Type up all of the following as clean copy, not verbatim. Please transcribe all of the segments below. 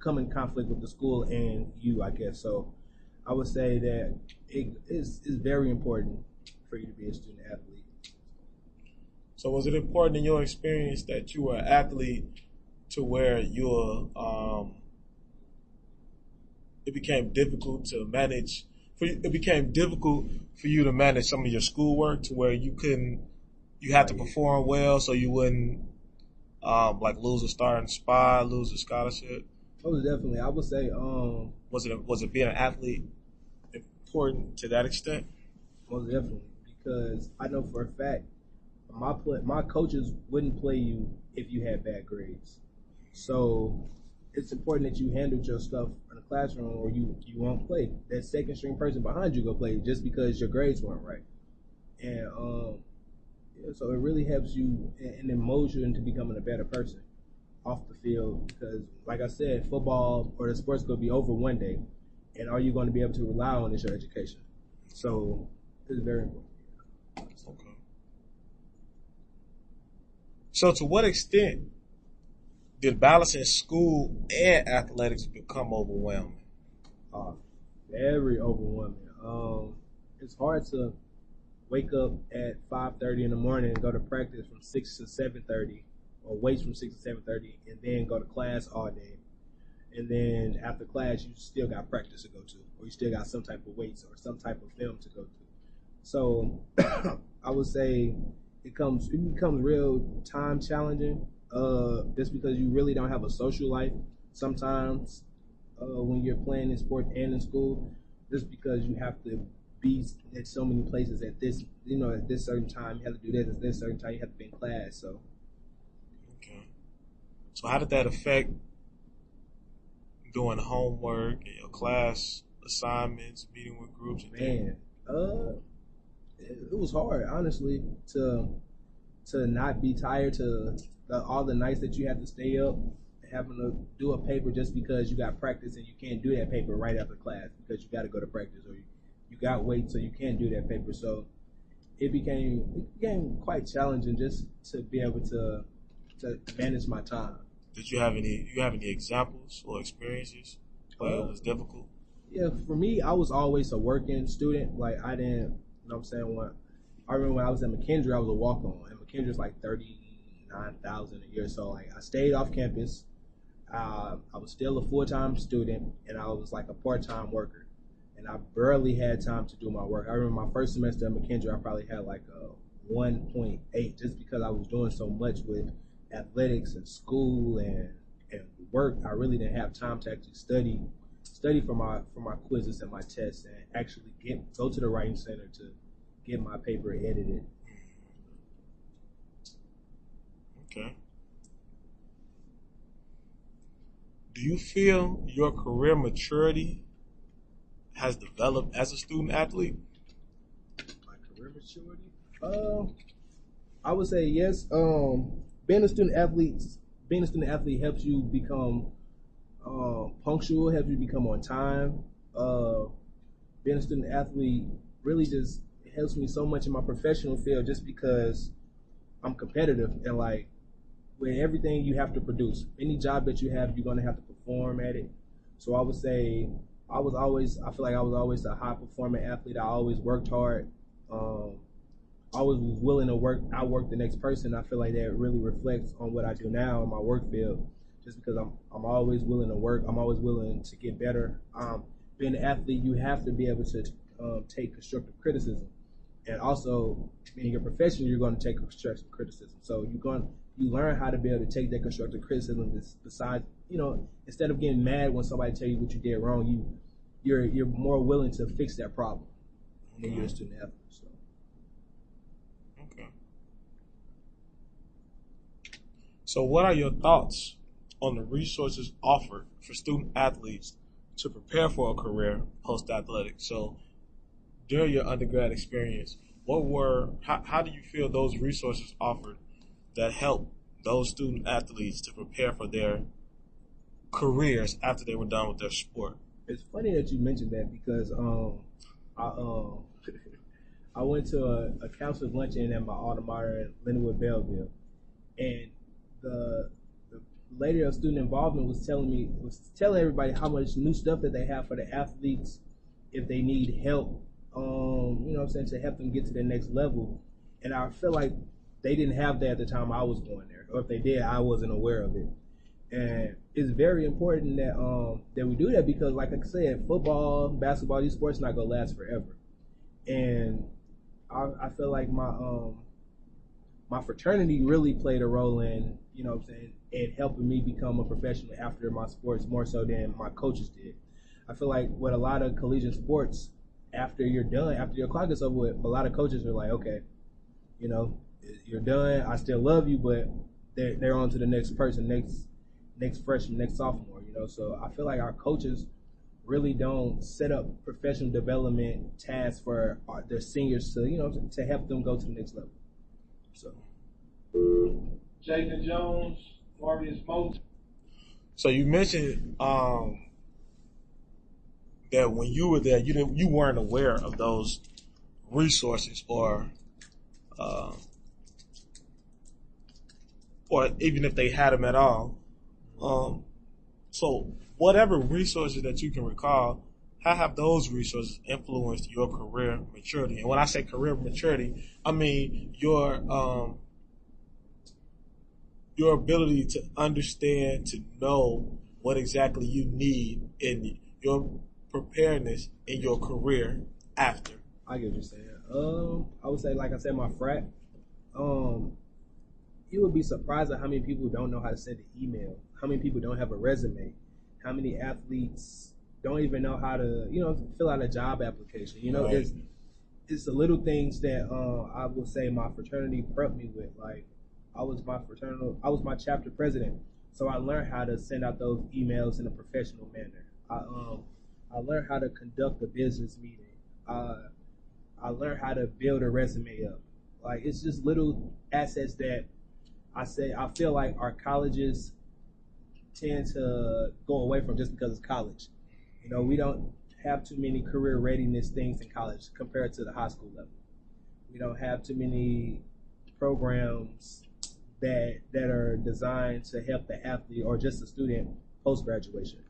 come in conflict with the school and you, I guess. So I would say that it is very important for you to be a student athlete. So was it important in your experience that you were an athlete to where it became difficult to manage? It became difficult for you to manage some of your schoolwork to where you had to perform well, so you wouldn't like lose a starting spot, lose a scholarship. Oh, definitely. I would say was it being an athlete important to that extent? Most definitely, because I know for a fact my coaches wouldn't play you if you had bad grades. So it's important that you handled your stuff in the classroom, or you won't play. That second string person behind you go play just because your grades weren't right. And yeah, so it really helps you and it molds you into becoming a better person off the field. Because, like I said, football or the sports could be over one day, and are you going to be able to rely on is your education? So it's very important. Okay. So to what extent did balancing school and athletics become overwhelming? Very overwhelming. It's hard to wake up at 5:30 in the morning and go to practice from 6 to 7:30, or wait from 6 to 7:30, and then go to class all day. And then after class, you still got practice to go to, or you still got some type of weights or some type of film to go to. So I would say it becomes real time challenging, just because you really don't have a social life sometimes when you're playing in sport and in school, just because you have to be at so many places at this certain time. You have to do this at this certain time. You have to be in class. So okay. So how did that affect doing homework and your class assignments, meeting with groups? Man, it was hard, honestly, to not be tired, to all the nights that you had to stay up, having to do a paper just because you got practice and you can't do that paper right after class because you got to go to practice, or you got weight so you can't do that paper. So it became quite challenging just to be able to manage my time. Did you have any examples or experiences where it was difficult? Yeah, for me, I was always a working student. Like I didn't, you know what I'm saying? I remember when I was at McKendree, I was a walk-on, and McKendree's like 39,000 a year. So like I stayed off campus. I was still a full-time student, and I was like a part-time worker. And I barely had time to do my work. I remember my first semester at McKendree, I probably had like a 1.8 just because I was doing so much with athletics and school and work. I really didn't have time to actually study for my quizzes and my tests, and actually go to the writing center to get my paper edited. Okay. Do you feel your career maturity has developed as a student athlete? My career maturity? I would say yes. Being a student athlete helps you become punctual, helps you become on time. Being a student athlete really just helps me so much in my professional field, just because I'm competitive, and like with everything you have to produce. Any job that you have, you're gonna have to perform at it. So I would say I feel like I was always a high performing athlete. I always worked hard. I always was willing to outwork the next person. I feel like that really reflects on what I do now in my work field, just because I'm always willing to work. I'm always willing to get better. Being an athlete, you have to be able to take constructive criticism, and also in your profession, you're going to take constructive criticism. So you learn how to be able to take that constructive criticism. Besides, instead of getting mad when somebody tell you what you did wrong, you're more willing to fix that problem when you're a student athlete. So. Okay. So what are your thoughts on the resources offered for student athletes to prepare for a career post-athletics? So during your undergrad experience, how do you feel those resources offered that help those student athletes to prepare for their careers after they were done with their sport? It's funny that you mentioned that, because I went to a counselor's luncheon at my alma mater in Lindenwood, Belleville, and the lady of student involvement was telling everybody how much new stuff that they have for the athletes if they need help, you know what I'm saying, to help them get to the next level. And I feel like they didn't have that at the time I was going there, or if they did, I wasn't aware of it. And it's very important that we do that because, like I said, football, basketball, these sports not gonna last forever. And I feel like my fraternity really played a role in, you know what I'm saying, in helping me become a professional after my sports more so than my coaches did. I feel like with a lot of collegiate sports, after you're done, after your clock is over with, a lot of coaches are like, okay, you know, you're done. I still love you, but they're on to the next person, next freshman, next sophomore, you know. So I feel like our coaches really don't set up professional development tasks for their seniors to, you know, to help them go to the next level. So, Jacob Jones, Marius Moulton. So you mentioned that when you were there, you weren't aware of those resources, or even if they had them at all. So whatever resources that you can recall, how have those resources influenced your career maturity? And when I say career maturity, I mean your ability to understand, to know what exactly you need in your preparedness in your career after. I get what you're saying. I would say, like I said, my frat. You would be surprised at how many people don't know how to send an email, how many people don't have a resume, how many athletes don't even know how to, you know, fill out a job application. You know, Right. it's the little things that I would say my fraternity prepped me with. Like I was my chapter president, so I learned how to send out those emails in a professional manner. I learned how to conduct a business meeting. I learned how to build a resume up. Like it's just little assets that I feel like our colleges tend to go away from just because it's college. You know, we don't have too many career readiness things in college compared to the high school level. We don't have too many programs that are designed to help the athlete or just a student post graduation.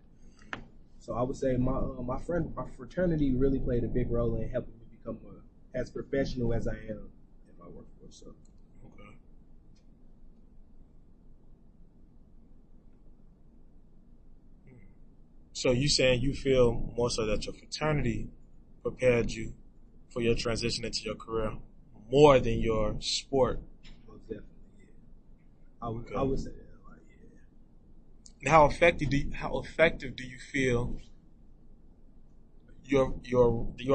So I would say my fraternity really played a big role in helping me become as professional as I am in my workforce. So. Okay. So you saying you feel more so that your fraternity prepared you for your transition into your career more than your sport. Most definitely, yeah. Okay. I would say that, like, yeah. And how effective do you feel your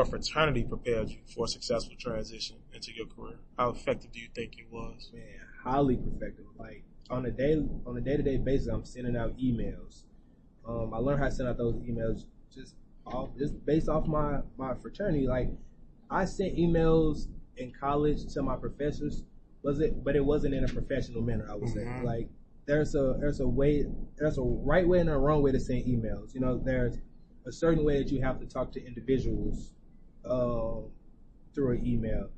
fraternity prepared you for a successful transition into your career? How effective do you think it was? Man, highly effective. Like on a day-to-day basis, I'm sending out emails. I learned how to send out those emails just based off my fraternity. Like I sent emails in college to my professors, but it wasn't in a professional manner. I would say like there's a right way and a wrong way to send emails. You know, there's a certain way that you have to talk to individuals through an email.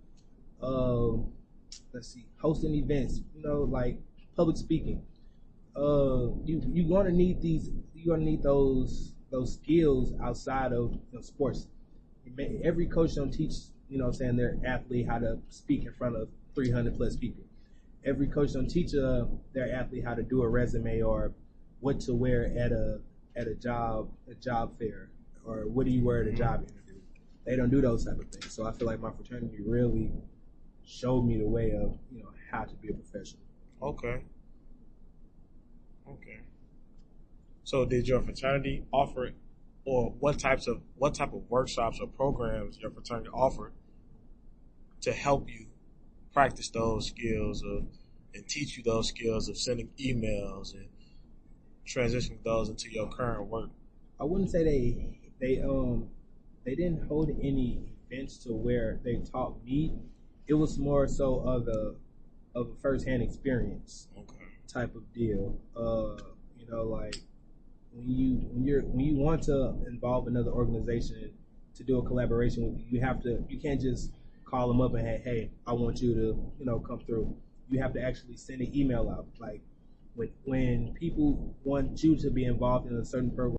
Let's see, hosting events. You know, like public speaking. You're gonna need those skills outside of sports. Every coach don't teach, you know what I'm saying, their athlete how to speak in front of 300 plus people. Every coach don't teach their athlete how to do a resume or what to wear at a job fair, or what do you wear at a job interview. They don't do those type of things. So I feel like my fraternity really showed me the way of, you know, how to be a professional. Okay. So did your fraternity offer, or what type of workshops or programs your fraternity offered to help you practice those skills and teach you those skills of sending emails and transitioning those into your current work? I wouldn't say they didn't hold any events to where they taught me. It was more so of a first-hand experience type of deal. You know, like when you want to involve another organization to do a collaboration with you, you can't just call them up and hey, I want you to, you know, come through. You have to actually send an email out. Like When people want you to be involved in a certain program,